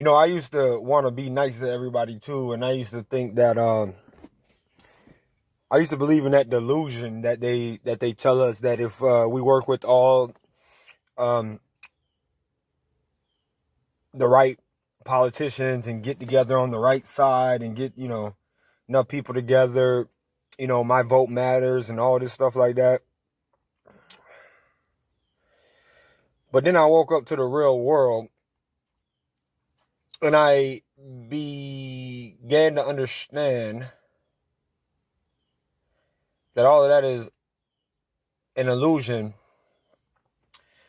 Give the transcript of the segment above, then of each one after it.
I used to want to be nice to everybody too, and I used to think that I used to believe in that delusion that they tell us that if we work with all um, the right politicians and get together on the right side and get enough people together, my vote matters and all this stuff like that. But then I woke up to the real world and I began to understand that all of that is an illusion,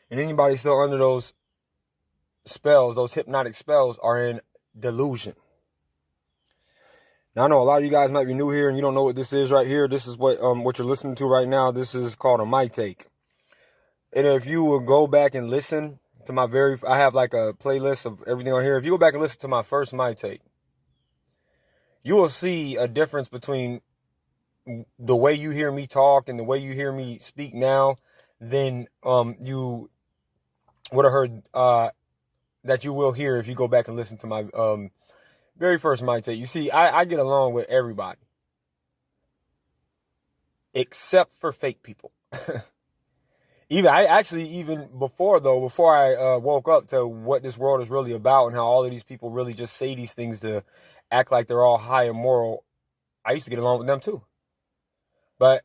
and anybody still under those spells, those hypnotic spells, are in delusion. Now I know a lot of you guys might be new here and you don't know what this is right here. This is what you're listening to right now. This is called a My Take. And if you will go back and listen to I have like a playlist of everything on here. If you go back and listen to my first My Take, you will see a difference between the way you hear me talk and the way you hear me speak now than you would have heard that you will hear if you go back and listen to my very first My Take. You see, I get along with everybody except for fake people. Even before I woke up to what this world is really about and how all of these people really just say these things to act like they're all high and moral, I used to get along with them too. But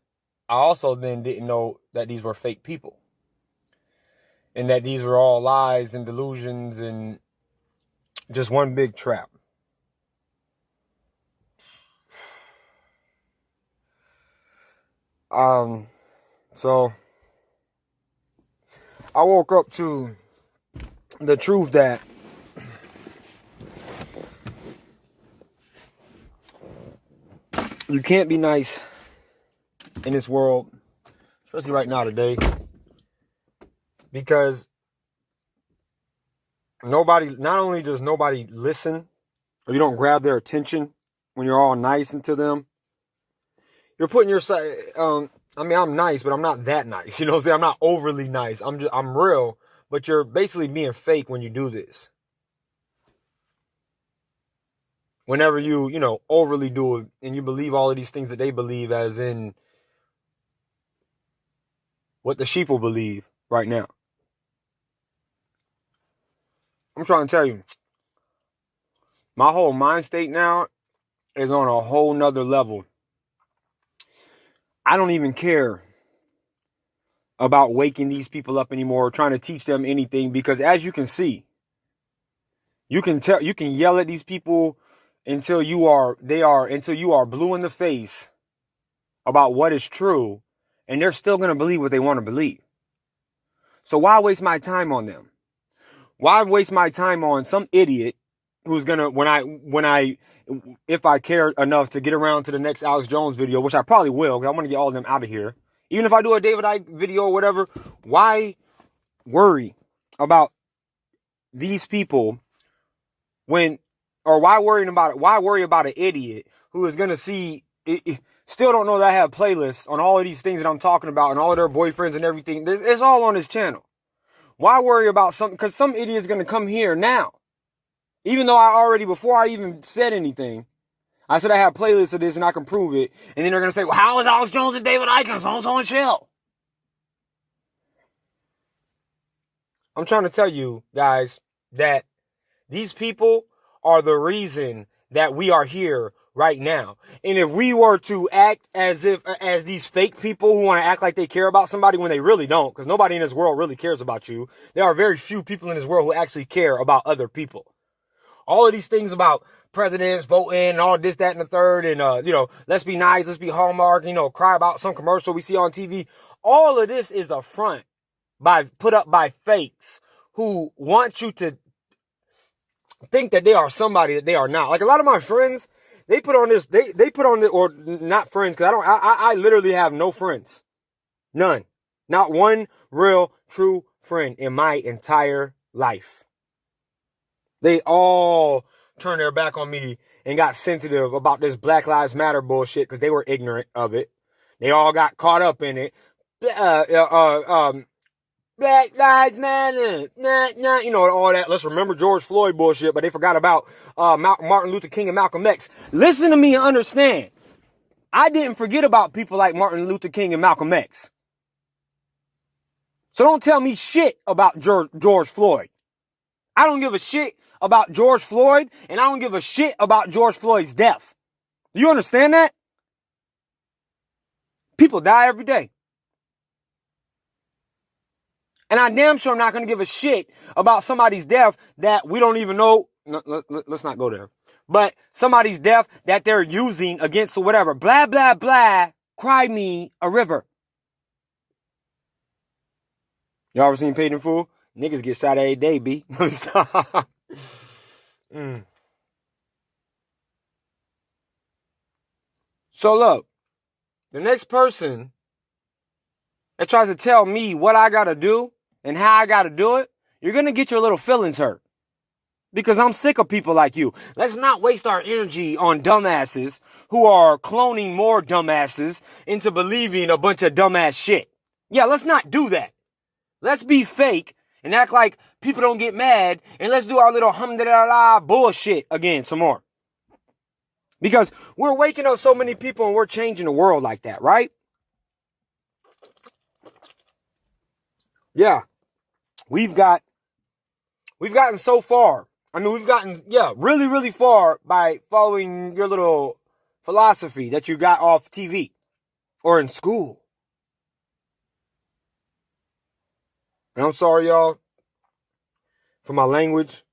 I also then didn't know that these were fake people and that these were all lies and delusions and just one big trap. So I woke up to the truth that you can't be nice in this world, especially right now today, because not only does nobody listen, or you don't grab their attention when you're all nice to them, you're putting your side. I'm nice, but I'm not that nice. You know what I'm saying? I'm not overly nice. I'm real, but you're basically being fake when you do this. Whenever you overly do it and you believe all of these things that they believe, as in what the sheep will believe right now. I'm trying to tell you, my whole mind state now is on a whole nother level. I don't even care about waking these people up anymore or trying to teach them anything, because as you can see, you can yell at these people until you are blue in the face about what is true, and they're still going to believe what they want to believe. So why waste my time on them? Why waste my time on some idiot who's going to, if I care enough to get around to the next Alex Jones video, which I probably will, because I want to get all of them out of here. Even if I do a David Icke video or whatever, why worry about these people why worry about an idiot who is going to see, still don't know that I have playlists on all of these things that I'm talking about and all of their boyfriends and everything. It's all on this channel. Why worry about something? Because some idiot is going to come here now. Even though before I even said anything, I said I have playlists of this and I can prove it. And then they're going to say, well, how is Alex Jones and David Icke so and chill? I'm trying to tell you guys that these people are the reason that we are here right now. And if we were to act as these fake people who want to act like they care about somebody when they really don't, because nobody in this world really cares about you. There are very few people in this world who actually care about other people. All of these things about presidents voting and all this, that, and the third, and let's be nice, let's be Hallmark, cry about some commercial we see on TV. All of this is a front put up by fakes who want you to think that they are somebody that they are not. Like a lot of my friends, they put on this, or not friends, because I literally have no friends. None. Not one real, true friend in my entire life. They all turned their back on me and got sensitive about this Black Lives Matter bullshit because they were ignorant of it. They all got caught up in it. Black Lives Matter, nah, nah, you know, all that. Let's remember George Floyd bullshit, but they forgot about Martin Luther King and Malcolm X. Listen to me and understand. I didn't forget about people like Martin Luther King and Malcolm X. So don't tell me shit about George Floyd. I don't give a shit about George Floyd, and I don't give a shit about George Floyd's death. You understand that? People die every day. And I damn sure am not going to give a shit about somebody's death that we don't even know. Let's not go there. But somebody's death that they're using against or whatever. Blah, blah, blah. Cry me a river. Y'all ever seen Paid in Full? Niggas get shot every day, B. So look, the next person that tries to tell me what I got to do and how I got to do it, you're going to get your little feelings hurt. Because I'm sick of people like you. Let's not waste our energy on dumbasses who are cloning more dumbasses into believing a bunch of dumbass shit. Yeah, let's not do that. Let's be fake and act like people don't get mad, and let's do our little humdallah bullshit again some more. Because we're waking up so many people and we're changing the world like that, right? Yeah. We've gotten so far. I mean, we've gotten, really, really far by following your little philosophy that you got off TV or in school. And I'm sorry, y'all, for my language.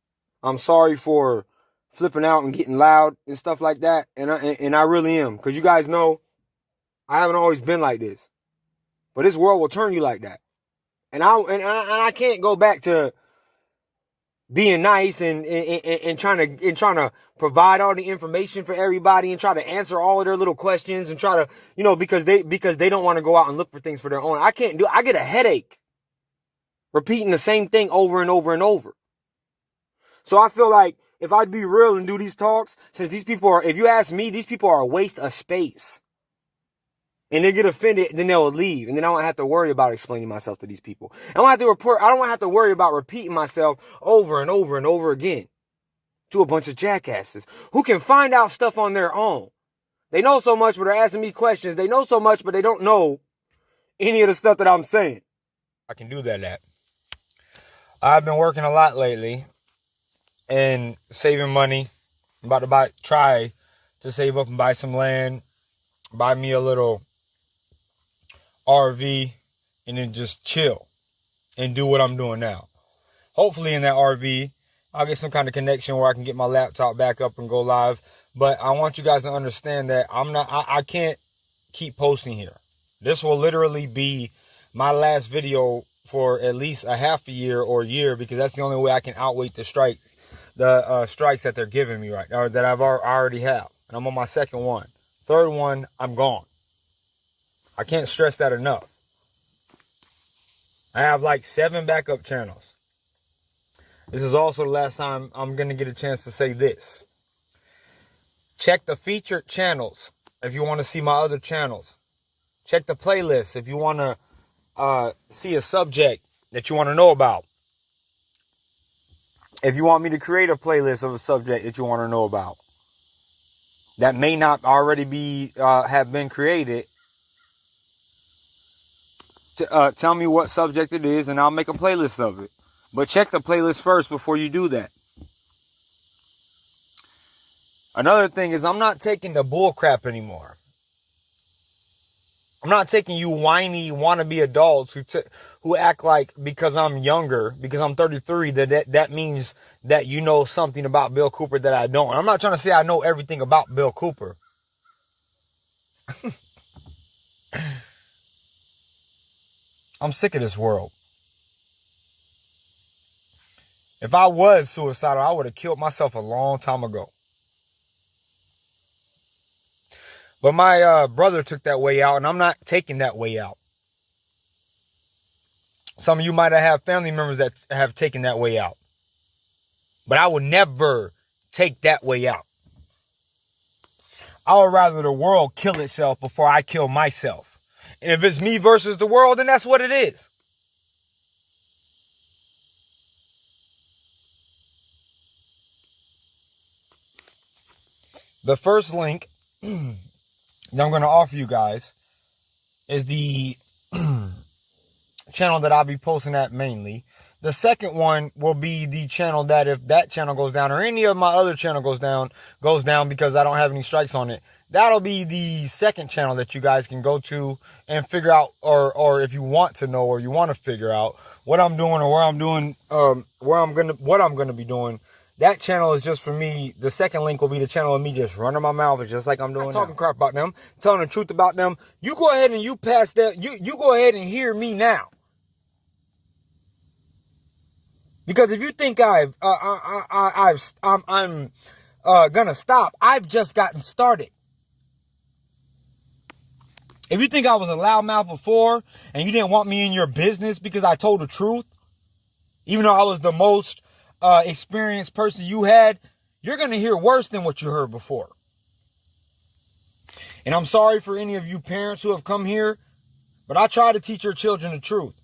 I'm sorry for flipping out and getting loud and stuff like that. And I really am. Because you guys know I haven't always been like this. But this world will turn you like that. And I can't go back to being nice and trying to provide all the information for everybody and try to answer all of their little questions and try to, because they don't want to go out and look for things for their own. I can't do it. I get a headache repeating the same thing over and over and over. So I feel like if I'd be real and do these talks, since these people are, if you ask me, these people are a waste of space. And they get offended, then they'll leave. And then I don't have to worry about explaining myself to these people. I don't have to worry about repeating myself over and over and over again to a bunch of jackasses who can find out stuff on their own. They know so much, but they're asking me questions. They know so much, but they don't know any of the stuff that I'm saying. I can do that. I've been working a lot lately and saving money. I'm about to try to save up and buy some land, buy me a little RV, and then just chill and do what I'm doing now. Hopefully in that RV, I'll get some kind of connection where I can get my laptop back up and go live. But I want you guys to understand that I can't keep posting here. This will literally be my last video for at least a half a year or a year, because that's the only way I can outwait the strikes that they're giving me right now, or that I already have. And I'm on my second one. Third one, I'm gone. I can't stress that enough. I have like 7 backup channels. This is also the last time I'm going to get a chance to say this. Check the featured channels if you want to see my other channels. Check the playlist if you want to see a subject that you want to know about. If you want me to create a playlist of a subject that you want to know about that may not already have been created, tell me what subject it is and I'll make a playlist of it. But check the playlist first before you do that. Another thing is, I'm not taking the bull crap anymore. I'm not taking you whiny wannabe adults who act like because I'm younger, because I'm 33, that means that you know something about Bill Cooper that I don't. I'm not trying to say I know everything about Bill Cooper. I'm sick of this world. If I was suicidal, I would have killed myself a long time ago. But my brother took that way out, and I'm not taking that way out. Some of you might have family members that have taken that way out. But I would never take that way out. I would rather the world kill itself before I kill myself. And if it's me versus the world, then that's what it is. The first link that I'm going to offer you guys is the channel that I'll be posting at mainly. The second one will be the channel that if that channel goes down or any of my other channel goes down because I don't have any strikes on it, that'll be the second channel that you guys can go to and figure out, or if you want to know or you want to figure out what I'm doing or where I'm doing, what I'm gonna be doing. That channel is just for me. The second link will be the channel of me just running my mouth, just like I'm doing. I'm talking crap about them, telling the truth about them. You go ahead and you pass that. You go ahead and hear me now. Because if you think I'm gonna stop, I've just gotten started. If you think I was a loudmouth before and you didn't want me in your business because I told the truth, even though I was the most experienced person you had, you're gonna hear worse than what you heard before. And I'm sorry for any of you parents who have come here, but I try to teach your children the truth.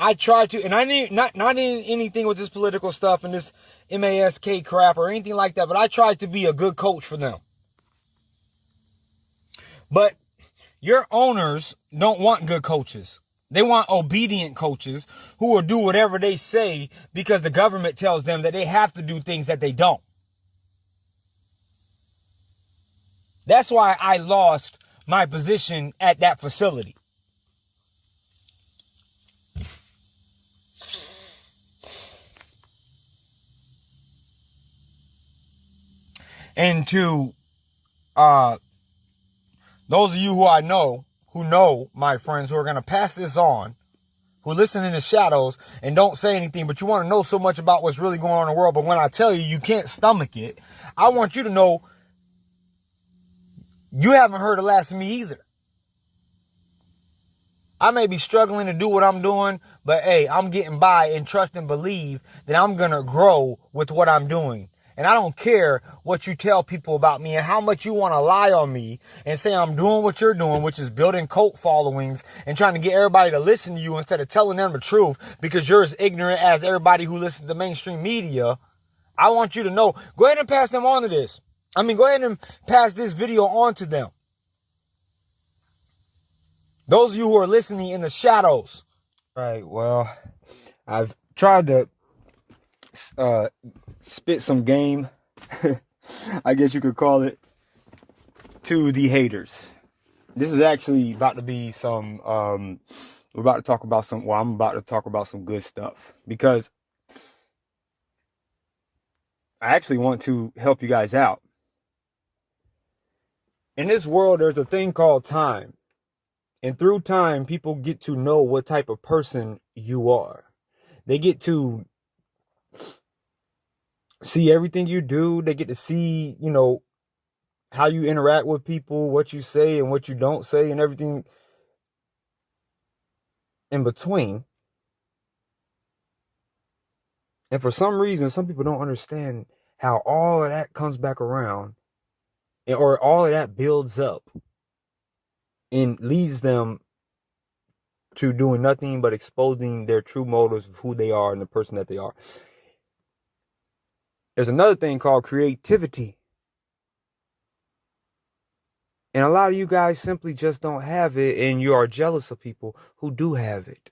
I try to, and I need not in anything with this political stuff and this mask crap or anything like that, but I try to be a good coach for them. But your owners don't want good coaches. They want obedient coaches who will do whatever they say because the government tells them that they have to do things that they don't. That's why I lost my position at that facility. And to those of you who know my friends who are going to pass this on, who listen in the shadows and don't say anything, but you want to know so much about what's really going on in the world, but when I tell you, you can't stomach it, I want you to know you haven't heard the last of me either. I may be struggling to do what I'm doing, but hey, I'm getting by and trust and believe that I'm going to grow with what I'm doing. And I don't care what you tell people about me and how much you want to lie on me and say I'm doing what you're doing, which is building cult followings and trying to get everybody to listen to you instead of telling them the truth because you're as ignorant as everybody who listens to mainstream media. I want you to know, go ahead and pass them on to this. Go ahead and pass this video on to them. Those of you who are listening in the shadows. Right, well, I've tried to spit some game, I guess you could call it, to the haters. This is actually about to be some, I'm about to talk about some good stuff. Because I actually want to help you guys out. In this world, there's a thing called time. And through time, people get to know what type of person you are. They get to see everything you do. They get to see, how you interact with people, what you say and what you don't say, and everything in between. And for some reason, some people don't understand how all of that comes back around, or all of that builds up and leads them to doing nothing but exposing their true motives of who they are and the person that they are. There's another thing called creativity. And a lot of you guys simply just don't have it, and you are jealous of people who do have it.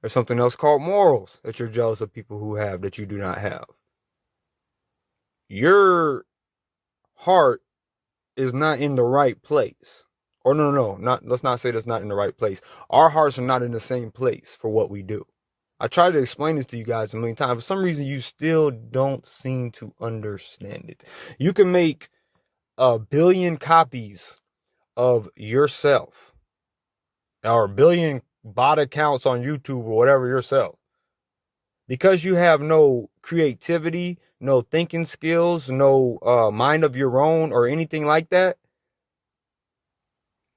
There's something else called morals that you're jealous of people who have that you do not have. Your heart is not in the right place. Or let's not say that's not in the right place. Our hearts are not in the same place for what we do. I tried to explain this to you guys a million times. For some reason, you still don't seem to understand it. You can make 1 billion copies of yourself, or 1 billion bot accounts on YouTube or whatever yourself. Because you have no creativity, no thinking skills, no mind of your own or anything like that.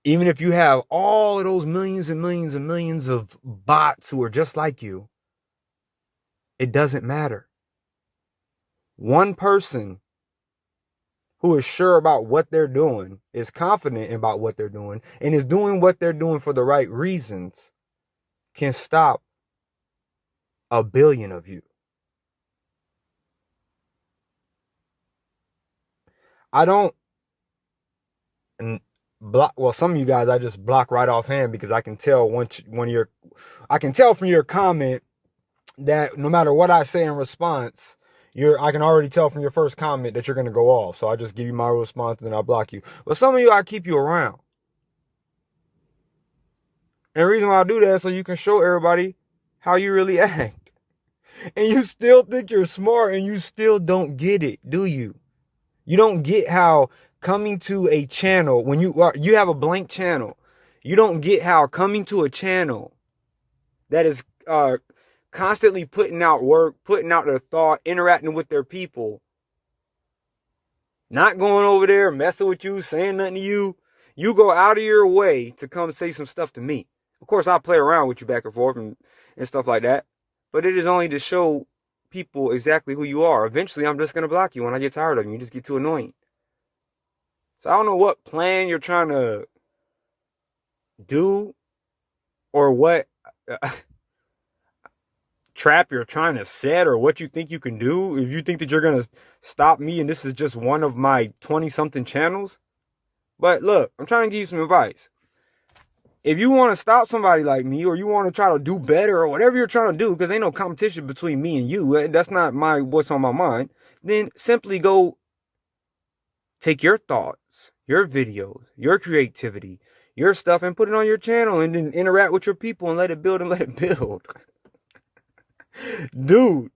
Even if you have all of those millions and millions and millions of bots who are just like you, it doesn't matter. One person who is sure about what they're doing, is confident about what they're doing, and is doing what they're doing for the right reasons, can stop 1 billion of you. I don't block. Well, some of you guys I just block right offhand because I can tell I can tell from your comment that no matter what I say in response, I can already tell from your first comment that you're gonna go off. So I just give you my response and then I block you. But some of you I keep you around. And the reason why I do that is so you can show everybody how you really act. And you still think you're smart and you still don't get it, do you? You don't get how coming to a channel, when you have a blank channel, you don't get how coming to a channel that is constantly putting out work, putting out their thought, interacting with their people, not going over there, messing with you, saying nothing to you. You go out of your way to come say some stuff to me. Of course, I'll play around with you back and forth and stuff like that. But it is only to show people exactly who you are. Eventually, I'm just going to block you when I get tired of you. You just get too annoying. So I don't know what plan you're trying to do or what trap you're trying to set or what you think you can do. If you think that you're going to stop me and this is just one of my 20-something channels. But look, I'm trying to give you some advice. If you want to stop somebody like me or you want to try to do better or whatever you're trying to do, because ain't no competition between me and you, that's not what's on my mind, then simply go take your thoughts, your videos, your creativity, your stuff and put it on your channel and then interact with your people and let it build and let it build. Dude.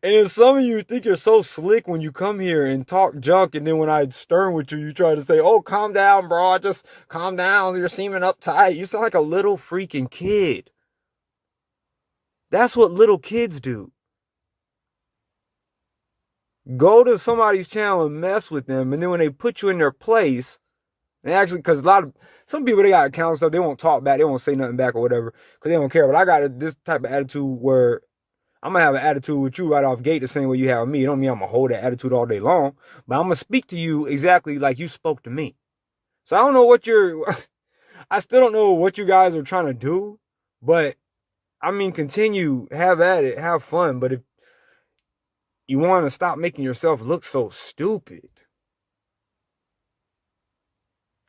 And if some of you think you're so slick when you come here and talk junk, and then when I stern with you, you try to say, oh, calm down, bro. Just calm down. You're seeming uptight. You sound like a little freaking kid. That's what little kids do. Go to somebody's channel and mess with them, and then when they put you in their place, and actually, because some people, they got accounts, stuff, they won't talk back, they won't say nothing back or whatever, because they don't care. But I got this type of attitude where I'm going to have an attitude with you right off gate the same way you have with me. It don't mean I'm going to hold that attitude all day long, but I'm going to speak to you exactly like you spoke to me. So I don't know I still don't know what you guys are trying to do, but I mean, continue, have at it, have fun. But if you want to stop making yourself look so stupid,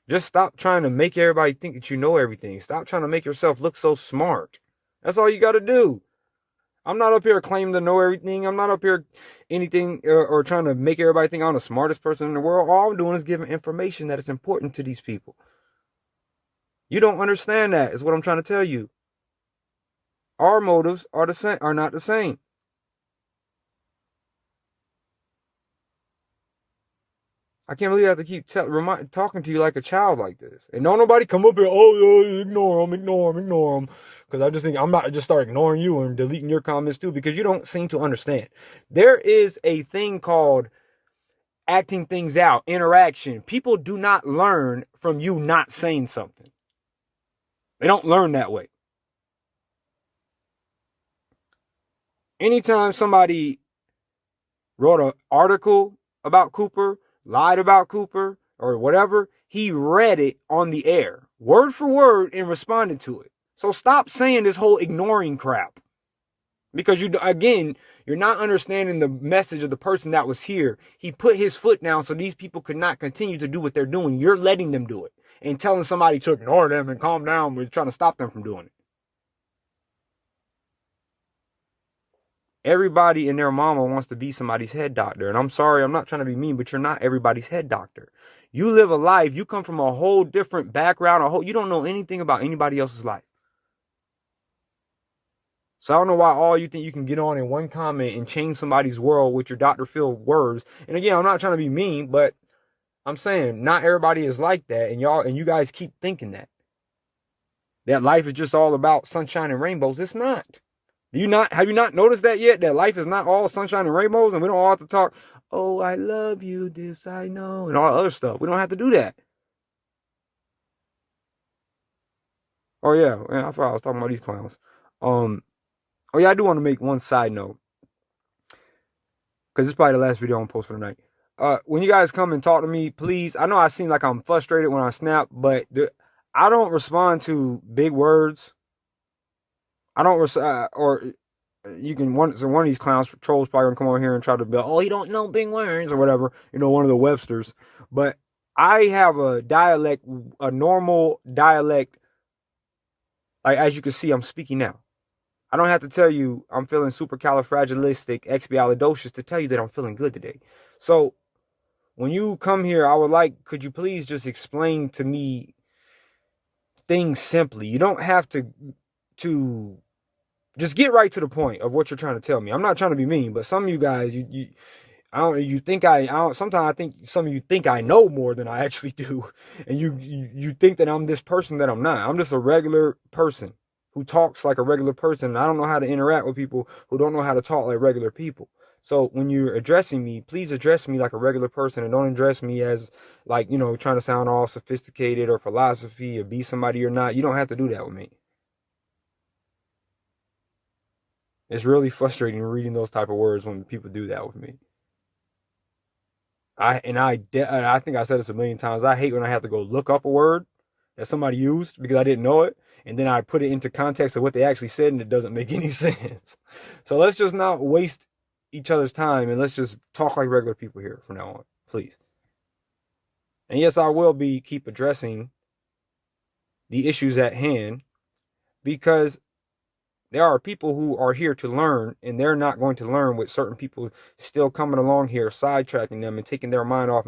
just stop trying to make everybody think that you know everything. Stop trying to make yourself look so smart. That's all you got to do. I'm not up here claiming to know everything. I'm not up here anything or trying to make everybody think I'm the smartest person in the world. All I'm doing is giving information that is important to these people. You don't understand that, is what I'm trying to tell you. Our motives are not the same. I can't believe I have to keep talking to you like a child like this. And don't nobody come up here, ignore them. Because I just think I'm not just start ignoring you and deleting your comments too, because you don't seem to understand. There is a thing called acting things out, interaction. People do not learn from you not saying something. They don't learn that way. Anytime somebody wrote an article about Cooper, lied about Cooper, or whatever, he read it on the air, word for word, and responded to it. So stop saying this whole ignoring crap. Because you're not understanding the message of the person that was here. He put his foot down so these people could not continue to do what they're doing. You're letting them do it. And telling somebody to ignore them and calm down. We're trying to stop them from doing it. Everybody and their mama wants to be somebody's head doctor. And I'm sorry, I'm not trying to be mean, but you're not everybody's head doctor. You live a life. You come from a whole different background. You don't know anything about anybody else's life. So I don't know why all you think you can get on in one comment and change somebody's world with your Dr. Phil words. And again, I'm not trying to be mean, but I'm saying not everybody is like that. And you guys keep thinking that life is just all about sunshine and rainbows. It's not. Have you not noticed that yet? That life is not all sunshine and rainbows, and we don't all have to talk, oh, I love you, this I know, and all other stuff. We don't have to do that. Oh yeah, I forgot I was talking about these clowns. Oh yeah, I do want to make one side note, because it's probably the last video I'm gonna post for the night. When you guys come and talk to me, please. I know I seem like I'm frustrated when I snap, but I don't respond to big words. I don't You can one of these clowns trolls probably gonna come over here and try to be, oh, you don't know big words or whatever, one of the Websters. But I have a dialect, a normal dialect. Like, as you can see, I'm speaking now. I don't have to tell you I'm feeling supercalifragilisticexpialidocious to tell you that I'm feeling good today. So when you come here, could you please just explain to me things simply? You don't have to just get right to the point of what you're trying to tell me. I'm not trying to be mean, but some of you guys, I don't. You think I don't. Sometimes I think some of you think I know more than I actually do, and you think that I'm this person that I'm not. I'm just a regular person who talks like a regular person. And I don't know how to interact with people who don't know how to talk like regular people. So when you're addressing me, please address me like a regular person and don't address me as like, trying to sound all sophisticated or philosophy or be somebody you're not. You don't have to do that with me. It's really frustrating reading those type of words when people do that with me. I think I said this a million times. I hate when I have to go look up a word that somebody used because I didn't know it, and then I put it into context of what they actually said, and it doesn't make any sense. So let's just not waste each other's time, and let's just talk like regular people here from now on, please. And yes, I will keep addressing the issues at hand because there are people who are here to learn, and they're not going to learn with certain people still coming along here, sidetracking them and taking their mind off and